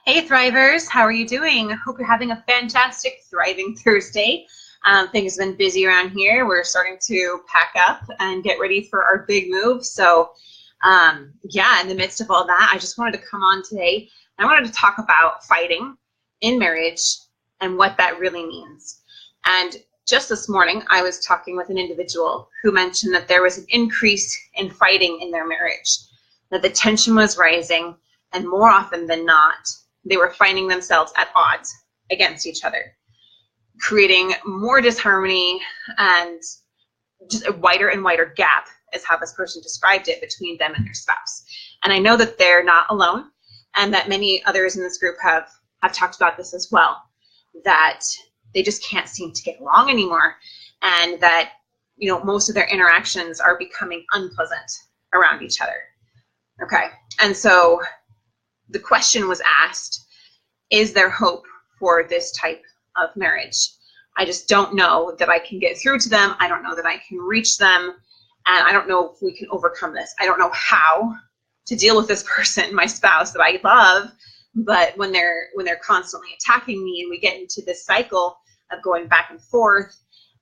Hey Thrivers, how are you doing? Hope you're having a fantastic, thriving Thursday. Things have been busy around here. We're starting to pack up and get ready for our big move. So yeah, in the midst of all that, I just wanted to come on today. I wanted to talk about fighting in marriage and what that really means. And just this morning, I was talking with an individual who mentioned that there was an increase in fighting in their marriage, that the tension was rising, and more often than not, they were finding themselves at odds against each other, creating more disharmony and just a wider and wider gap, is how this person described it, between them and their spouse. And I know that they're not alone, and that many others in this group have talked about this as well, that they just can't seem to get along anymore, and that, you know, most of their interactions are becoming unpleasant around each other. Okay, and so the question was asked, is there hope for this type of marriage? I just don't know that I can get through to them. I don't know that I can reach them. And I don't know if we can overcome this. I don't know how to deal with this person, my spouse that I love, but when they're constantly attacking me and we get into this cycle of going back and forth,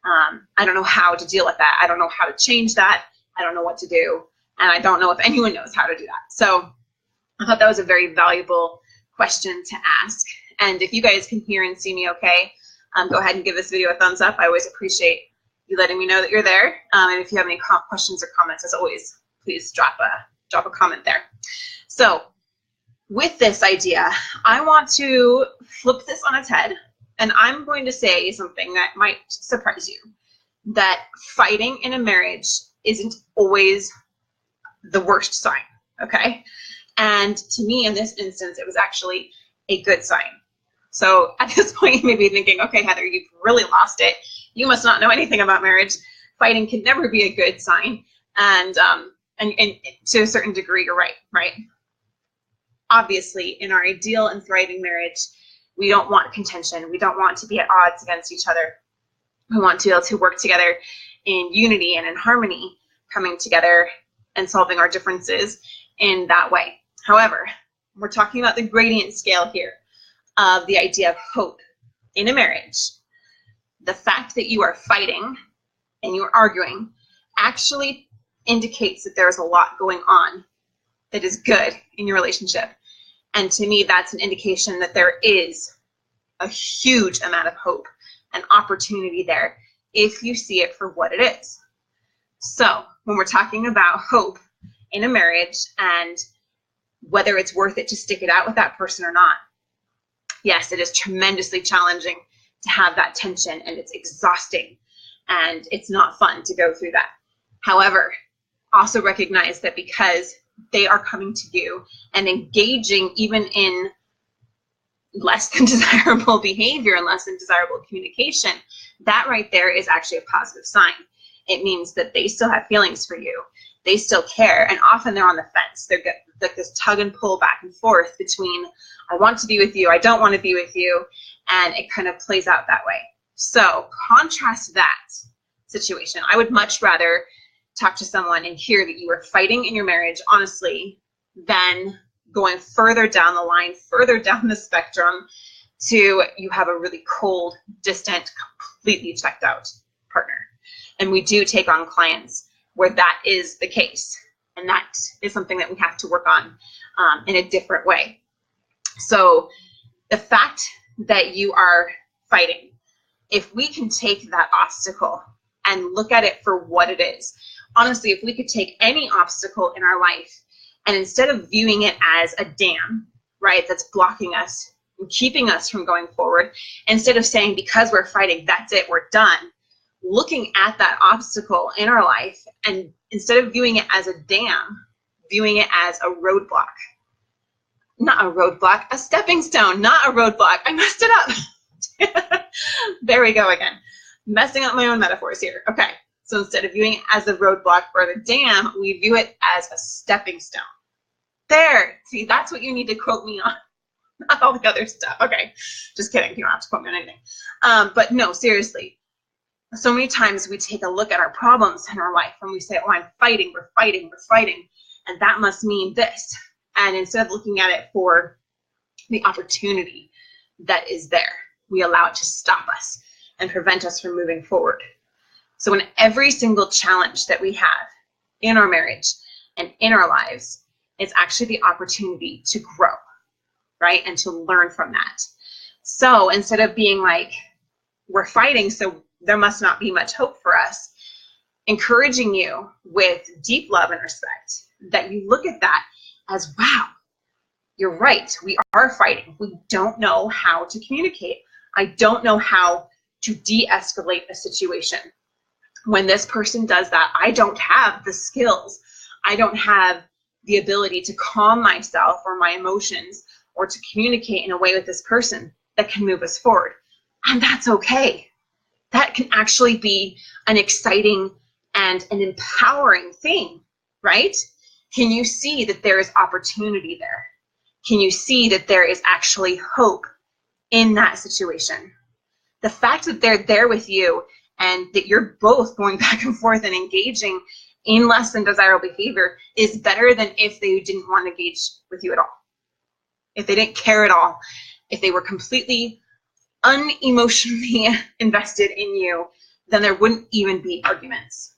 I don't know how to deal with that. I don't know how to change that. I don't know what to do. And I don't know if anyone knows how to do that. So I thought that was a very valuable question to ask. And if you guys can hear and see me okay, go ahead and give this video a thumbs up. I always appreciate you letting me know that you're there. And if you have any questions or comments, as always, please drop a comment there. So with this idea, I want to flip this on its head, and I'm going to say something that might surprise you, that fighting in a marriage isn't always the worst sign, okay? And to me, in this instance, it was actually a good sign. So at this point, you may be thinking, okay, Heather, you've really lost it. You must not know anything about marriage. Fighting can never be a good sign. And to a certain degree, you're right? Obviously, in our ideal and thriving marriage, we don't want contention. We don't want to be at odds against each other. We want to be able to work together in unity and in harmony, coming together and solving our differences in that way. However, we're talking about the gradient scale here of the idea of hope in a marriage. The fact that you are fighting and you're arguing actually indicates that there's a lot going on that is good in your relationship. And to me, that's an indication that there is a huge amount of hope and opportunity there if you see it for what it is. So when we're talking about hope in a marriage and whether it's worth it to stick it out with that person or not, yes, it is tremendously challenging to have that tension, and it's exhausting, and it's not fun to go through that. However, also recognize that because they are coming to you and engaging even in less than desirable behavior and less than desirable communication, that right there is actually a positive sign. It means that they still have feelings for you. They still care, and often they're on the fence. They're like this tug and pull back and forth between, I want to be with you, I don't want to be with you, and it kind of plays out that way. So contrast that situation. I would much rather talk to someone and hear that you are fighting in your marriage, honestly, than going further down the line, further down the spectrum, to you have a really cold, distant, completely checked out partner. And we do take on clients where that is the case. And that is something that we have to work on in a different way. So the fact that you are fighting, if we can take that obstacle and look at it for what it is, honestly, if we could take any obstacle in our life and instead of viewing it as a dam, right, that's blocking us and keeping us from going forward, instead of saying, because we're fighting, that's it, we're done, looking at that obstacle in our life and instead of viewing it as a dam, viewing it as a roadblock. Not a roadblock, a stepping stone, not a roadblock. I messed it up. There we go again. Messing up my own metaphors here. Okay, so instead of viewing it as a roadblock or the dam, we view it as a stepping stone. There, see, that's what you need to quote me on, not all the other stuff. Okay, just kidding, you don't have to quote me on anything. But no, seriously, so many times we take a look at our problems in our life and we say, oh, I'm fighting, we're fighting, and that must mean this. And instead of looking at it for the opportunity that is there. We allow it to stop us and prevent us from moving forward. So in every single challenge that we have in our marriage and in our lives, it's actually the opportunity to grow, right? And to learn from that. So instead of being like, we're fighting, so there must not be much hope for us, encouraging you with deep love and respect, that you look at that as, wow, you're right, we are fighting. We don't know how to communicate. I don't know how to de-escalate a situation. When this person does that, I don't have the skills. I don't have the ability to calm myself or my emotions or to communicate in a way with this person that can move us forward. And that's okay. That can actually be an exciting and an empowering thing, right? Can you see that there is opportunity there? Can you see that there is actually hope in that situation? The fact that they're there with you and that you're both going back and forth and engaging in less than desirable behavior is better than if they didn't want to engage with you at all. If they didn't care at all, if they were completely unemotionally invested in you, then there wouldn't even be arguments.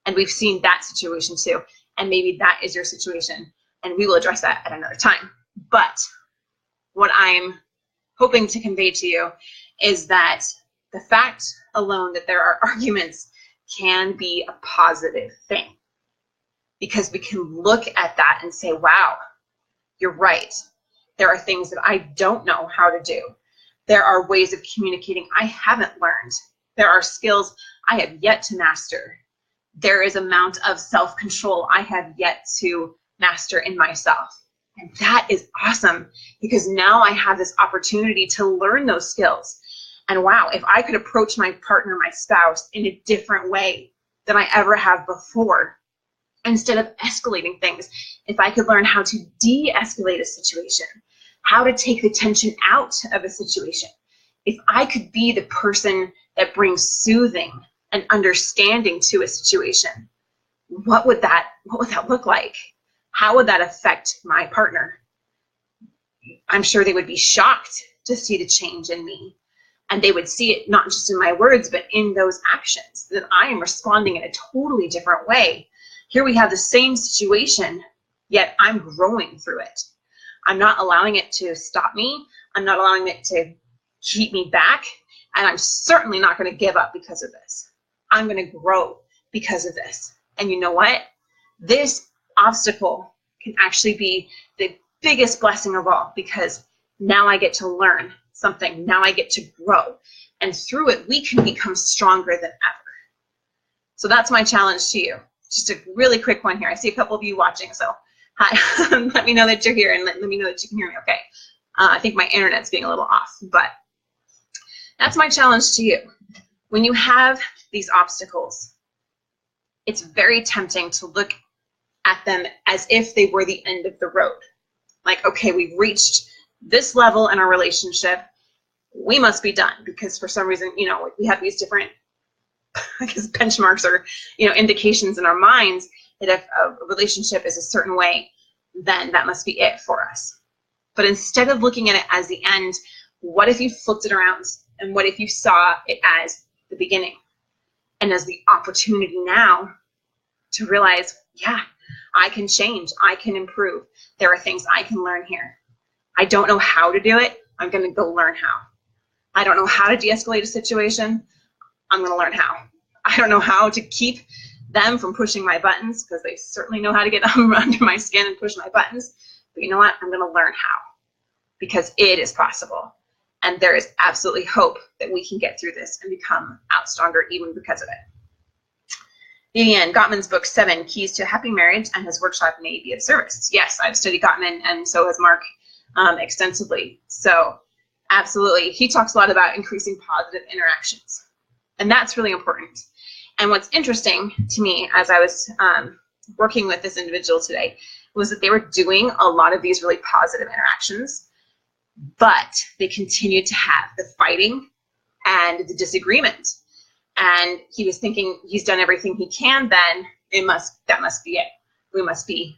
And we've seen that situation too. And maybe that is your situation, and we will address that at another time. But what I'm hoping to convey to you is that the fact alone that there are arguments can be a positive thing, because we can look at that and say, wow, you're right. There are things that I don't know how to do. There are ways of communicating I haven't learned. There are skills I have yet to master. There is amount of self-control I have yet to master in myself. And that is awesome, because now I have this opportunity to learn those skills. And wow, if I could approach my partner, my spouse, in a different way than I ever have before, instead of escalating things, if I could learn how to de-escalate a situation, how to take the tension out of a situation, if I could be the person that brings soothing and understanding to a situation, what would that look like? How would that affect my partner? I'm sure they would be shocked to see the change in me. And they would see it not just in my words, but in those actions, that I am responding in a totally different way. Here we have the same situation, yet I'm growing through it. I'm not allowing it to stop me. I'm not allowing it to keep me back. And I'm certainly not going to give up because of this. I'm going to grow because of this. And you know what? This obstacle can actually be the biggest blessing of all, because now I get to learn something. Now I get to grow. And through it, we can become stronger than ever. So that's my challenge to you. Just a really quick one here. I see a couple of you watching, so hi. Let me know that you're here, and let me know that you can hear me okay. I think my internet's being a little off, but that's my challenge to you. When you have these obstacles, it's very tempting to look at them as if they were the end of the road. Like, okay, we've reached this level in our relationship. We must be done, because for some reason, you know, we have these different, I guess, benchmarks or, you know, indications in our minds that if a relationship is a certain way, then that must be it for us. But instead of looking at it as the end, what if you flipped it around? And what if you saw it as the beginning and as the opportunity now to realize, yeah, I can change, I can improve. There are things I can learn here. I don't know how to do it. I'm going to go learn how. I don't know how to de-escalate a situation. I'm going to learn how. I don't know how to keep them from pushing my buttons, because they certainly know how to get under my skin and push my buttons. But you know what? I'm going to learn how, because it is possible. And there is absolutely hope that we can get through this and become out stronger even because of it. Vivian, Gottman's book, 7 Keys to a Happy Marriage, and his workshop may be of service. Yes, I've studied Gottman, and so has Mark extensively. So absolutely. He talks a lot about increasing positive interactions. And that's really important. And what's interesting to me as I was working with this individual today was that they were doing a lot of these really positive interactions, but they continued to have the fighting and the disagreement. And he was thinking he's done everything he can, then that must be it. We must be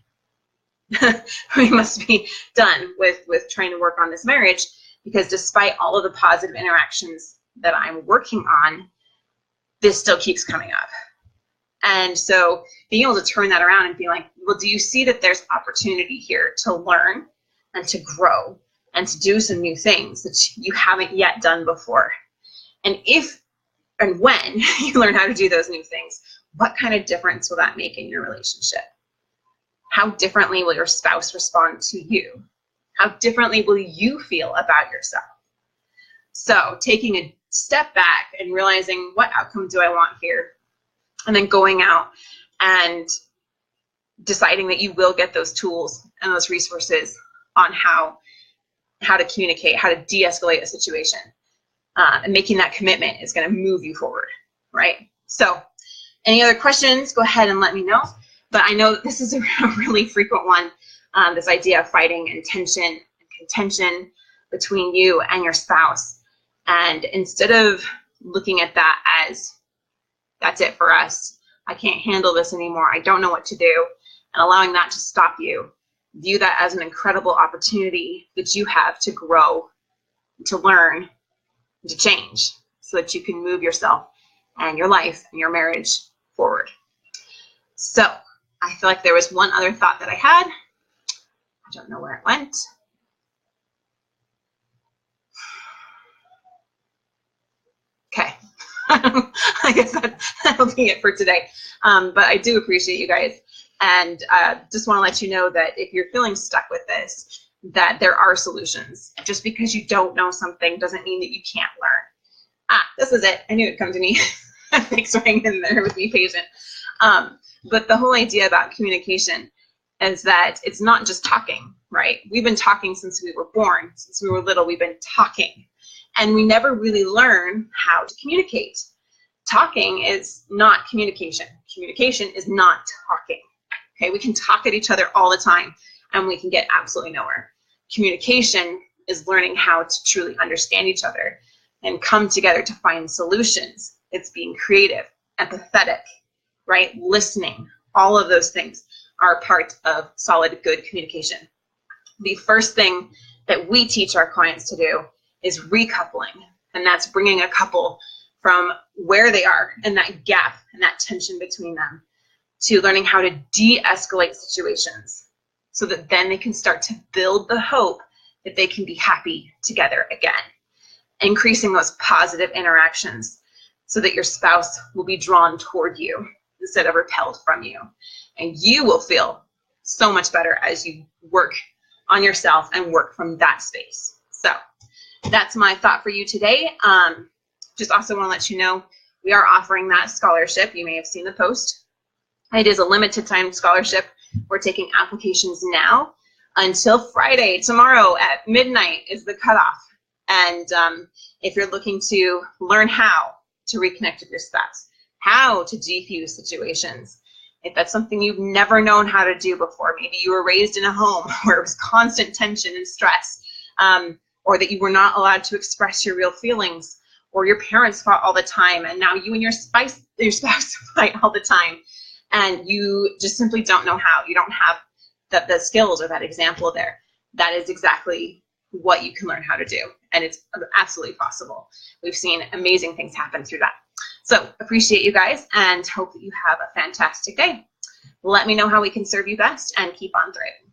we must be done with trying to work on this marriage, because despite all of the positive interactions that I'm working on, this still keeps coming up. And so being able to turn that around and be like, well, do you see that there's opportunity here to learn and to grow and to do some new things that you haven't yet done before? And if and when you learn how to do those new things, what kind of difference will that make in your relationship? How differently will your spouse respond to you? How differently will you feel about yourself? So taking a step back and realizing, what outcome do I want here? And then going out and deciding that you will get those tools and those resources on how to communicate, how to de-escalate a situation. And making that commitment is going to move you forward, right? So any other questions, go ahead and let me know. But I know that this is a really frequent one, this idea of fighting and tension and contention between you and your spouse. And instead of looking at that as, that's it for us, I can't handle this anymore, I don't know what to do, and allowing that to stop you, view that as an incredible opportunity that you have to grow, to learn, to change, so that you can move yourself and your life and your marriage forward. So I feel like there was one other thought that I had. I don't know where it went. Okay. I guess that'll be it for today. But I do appreciate you guys. And just want to let you know that if you're feeling stuck with this, that there are solutions. Just because you don't know something doesn't mean that you can't learn. This is it. I knew it'd come to me. Thanks for hanging in there with me, patient. But the whole idea about communication is that it's not just talking, right? We've been talking since we were born. Since we were little, we've been talking. And we never really learn how to communicate. Talking is not communication. Communication is not talking. Okay, we can talk at each other all the time and we can get absolutely nowhere. Communication is learning how to truly understand each other and come together to find solutions. It's being creative, empathetic, right? Listening. All of those things are part of solid, good communication. The first thing that we teach our clients to do is recoupling, and that's bringing a couple from where they are and that gap and that tension between them to learning how to de-escalate situations, so that then they can start to build the hope that they can be happy together again. Increasing those positive interactions so that your spouse will be drawn toward you instead of repelled from you. And you will feel so much better as you work on yourself and work from that space. So that's my thought for you today. Just also want to let you know, we are offering that scholarship. You may have seen the post. It is a limited time scholarship. We're taking applications now until Friday. Tomorrow at midnight is the cutoff. And if you're looking to learn how to reconnect with your spouse, how to defuse situations, if that's something you've never known how to do before, maybe you were raised in a home where it was constant tension and stress, or that you were not allowed to express your real feelings, or your parents fought all the time, and now you and your spouse fight all the time, and you just simply don't know how. You don't have the skills or that example there. That is exactly what you can learn how to do, and it's absolutely possible. We've seen amazing things happen through that. So appreciate you guys and hope that you have a fantastic day. Let me know how we can serve you best, and keep on thriving.